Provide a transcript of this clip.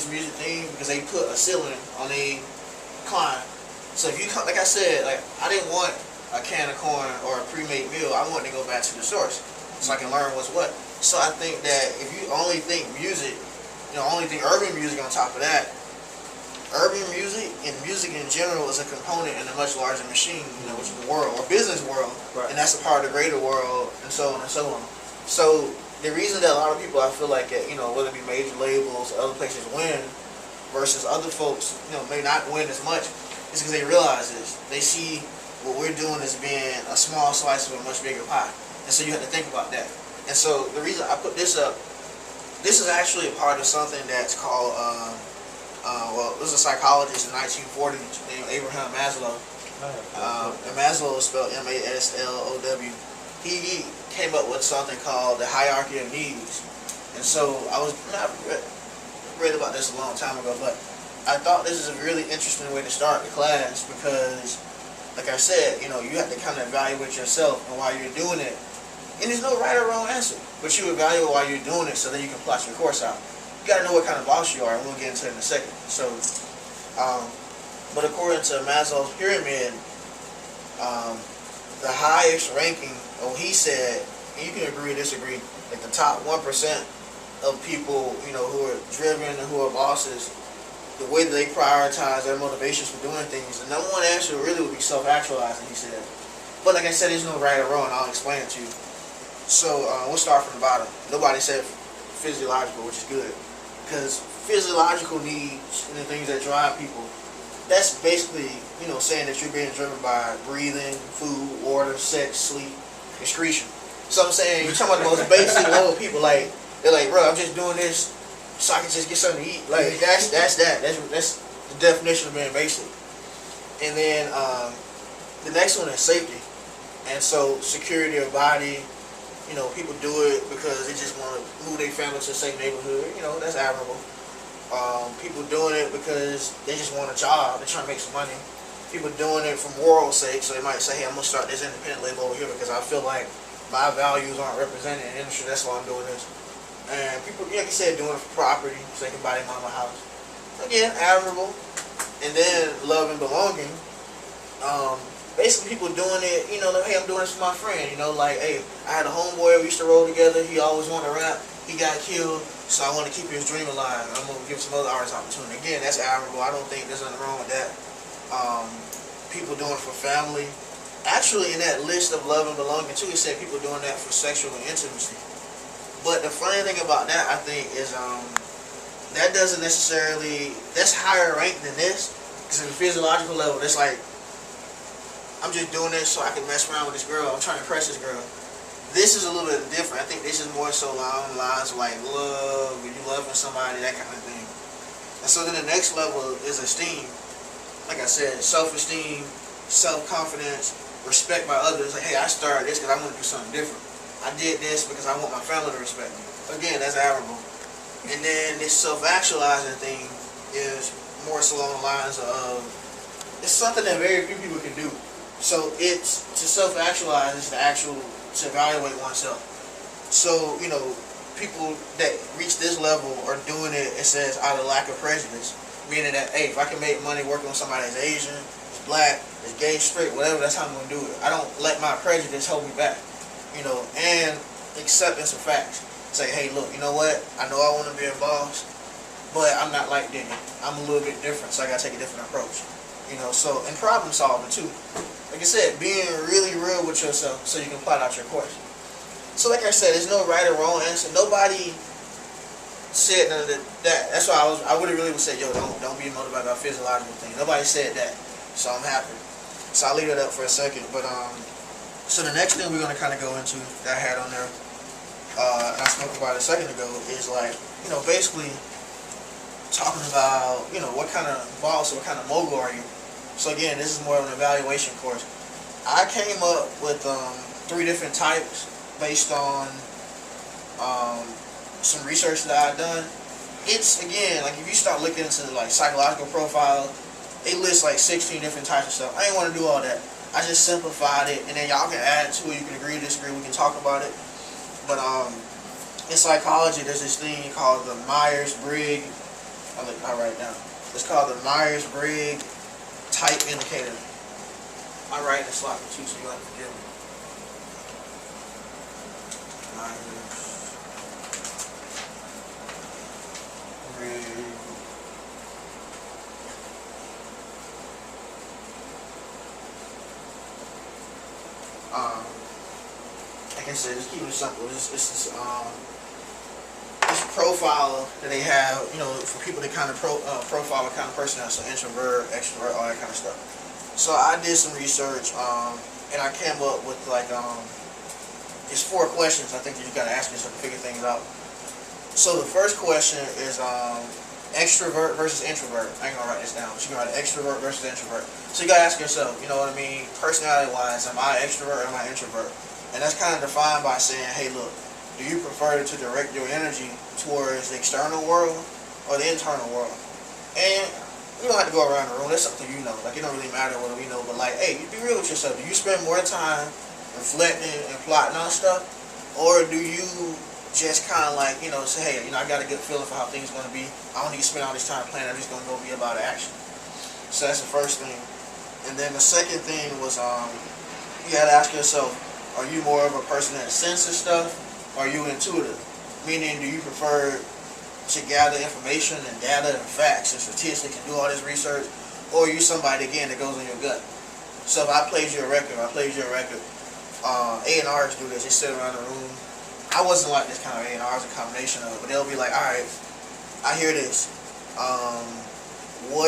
this music thing because they put a ceiling on a climb. So if you come, like I said, like I didn't want a can of corn or a pre-made meal. I wanted to go back to the source so I can learn what's what. So I think that if you only think music, only think urban music on top of that, urban music and music in general is a component in a much larger machine, which is the world or business world, right. And that's a part of the greater world, and so on and so on. So the reason that a lot of people, I feel like, whether it be major labels or other places win versus other folks, may not win as much, is because they realize this. They see what we're doing as being a small slice of a much bigger pie, and so you have to think about that. And so the reason I put this up, this is actually a part of something that's called. This is a psychologist in 1940 named Abraham Maslow. And Maslow is spelled M-A-S-L-O-W. He came up with something called the hierarchy of needs. And so I read about this a long time ago, but I thought this is a really interesting way to start the class because, like I said, you have to kind of evaluate yourself and why you're doing it. And there's no right or wrong answer, but you evaluate why you're doing it so that you can plot your course out. You got to know what kind of boss you are, and we'll get into it in a second. So, but according to Maslow's pyramid, the highest ranking, he said, and you can agree or disagree, like the top 1% of people, who are driven and who are bosses, the way that they prioritize their motivations for doing things, the number one answer really would be self-actualizing, he said. But like I said, there's no right or wrong, I'll explain it to you. So, we'll start from the bottom. Nobody said physiological, which is good. Because physiological needs and the things that drive people, that's basically, saying that you're being driven by breathing, food, water, sex, sleep, excretion. So I'm saying, you're talking about the most basic level people, like, they're like, bro, I'm just doing this so I can just get something to eat. Like, that's the definition of being basic. And then, the next one is safety. And so, security of body, people do it because they just want to move their family to a safe neighborhood. That's admirable. People doing it because they just want a job. They're trying to make some money. People doing it for moral sake. So they might say, hey, I'm going to start this independent label over here because I feel like my values aren't represented in the industry. That's why I'm doing this. And people, like I said, doing it for property so they can buy their mama a house. Again, admirable. And then love and belonging. Basically people doing it, like, hey, I'm doing this for my friend, like, hey, I had a homeboy, we used to roll together, he always wanted to rap, he got killed, so I want to keep his dream alive, I'm going to give some other artists opportunity. Again, that's admirable, I don't think there's nothing wrong with that. People doing it for family. Actually, in that list of love and belonging, too, it said people doing that for sexual intimacy. But the funny thing about that, I think, is that doesn't necessarily, that's higher ranked than this, because in the physiological level, it's like, I'm just doing this so I can mess around with this girl. I'm trying to impress this girl. This is a little bit different. I think this is more so along the lines of like love, when you loving somebody, that kind of thing. And so then the next level is esteem. Like I said, self-esteem, self-confidence, respect by others. Like, hey, I started this because I want to do something different. I did this because I want my family to respect me. Again, that's admirable. And then this self-actualizing thing is more so along the lines of, it's something that very few people can do. So it's to self-actualize, is to evaluate oneself. So, people that reach this level are doing it, it says, out of lack of prejudice. Meaning that, hey, if I can make money working with somebody that's Asian, that's black, that's gay, straight, whatever, that's how I'm going to do it. I don't let my prejudice hold me back. And acceptance of facts. Say, hey, look, you know what? I know I want to be a boss, but I'm not like Denny. I'm a little bit different, so I got to take a different approach. So, and problem solving too. Like I said, being really real with yourself so you can plot out your course. So like I said, there's no right or wrong answer. Nobody said none of that. That's why I would have really say, yo, don't be motivated by a physiological thing. Nobody said that. So I'm happy. So I'll leave it up for a second. But so the next thing we're gonna kinda go into that I had on there, and I spoke about it a second ago, is like, basically talking about, what kind of boss or what kind of mogul are you? So again, this is more of an evaluation course. I came up with 3 different types based on some research that I've done. It's, again, like if you start looking into like psychological profile, it lists like 16 different types of stuff. I didn't want to do all that. I just simplified it, and then y'all can add to it. You can agree, disagree, we can talk about it. But in psychology, there's this thing called the Myers-Briggs I'll write it down. It's called the Myers-Briggs Type Indicator. I write in the slot for two, so you have to forgive me. Myers-Briggs. Like I said, just keep it simple. It's this profile that they have, you know, for people to kind of profile what kind of person that's an introvert, extrovert, all that kind of stuff. So I did some research, and I came up with like it's 4 questions I think that you gotta ask yourself to figure things out. So the first question is extrovert versus introvert. I ain't gonna write this down, but you can write extrovert versus introvert. So you gotta ask yourself, you know what I mean, personality wise, am I extrovert or am I introvert? And that's kind of defined by saying, hey look, do you prefer to direct your energy towards the external world or the internal world? And you don't have to go around the room, that's something you know. Like, it don't really matter whether we know, but like, hey, you be real with yourself. Do you spend more time reflecting and plotting on stuff? Or do you just kind of like, you know, say, hey, you know, I got a good feeling for how things are going to be. I don't need to spend all this time planning. I'm just going to go be about action. So that's the first thing. And then the second thing was, you got to ask yourself, are you more of a person that senses stuff? Or are you intuitive? Meaning, do you prefer to gather information and data and facts and statistics and do all this research? Or are you somebody, again, that goes on your gut? So if I played you a record, A&Rs do this. They sit around the room. I wasn't like this kind of A&R, it's a combination of it, but they'll be like, all right, I hear this. What